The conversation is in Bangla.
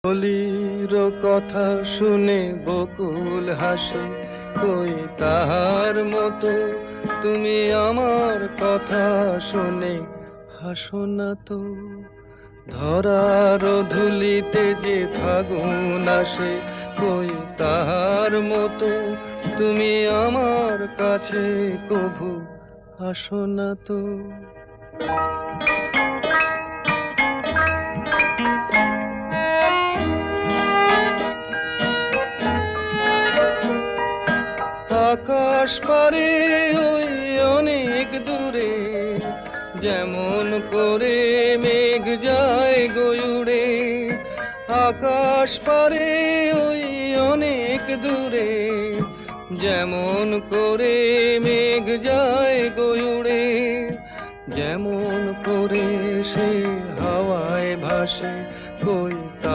কলির কথা শুনে বকুল হাসে, কই তাহার মতো তুমি আমার কথা শুনে হাসো না তো। ধরার ধুলিতে যে ফাগুন আসে, কই তাহার মতো তুমি আমার কাছে কভু আসো না তো। আকাশ পারে ওই অনেক দূরে, যেমন করে মেঘ যায় গয়ুড়ে। আকাশ পারে ওই অনেক দূরে, যেমন করে মেঘ যায় গয়ুড়ে। যেমন করে সে হাওয়ায় ভাসে, কই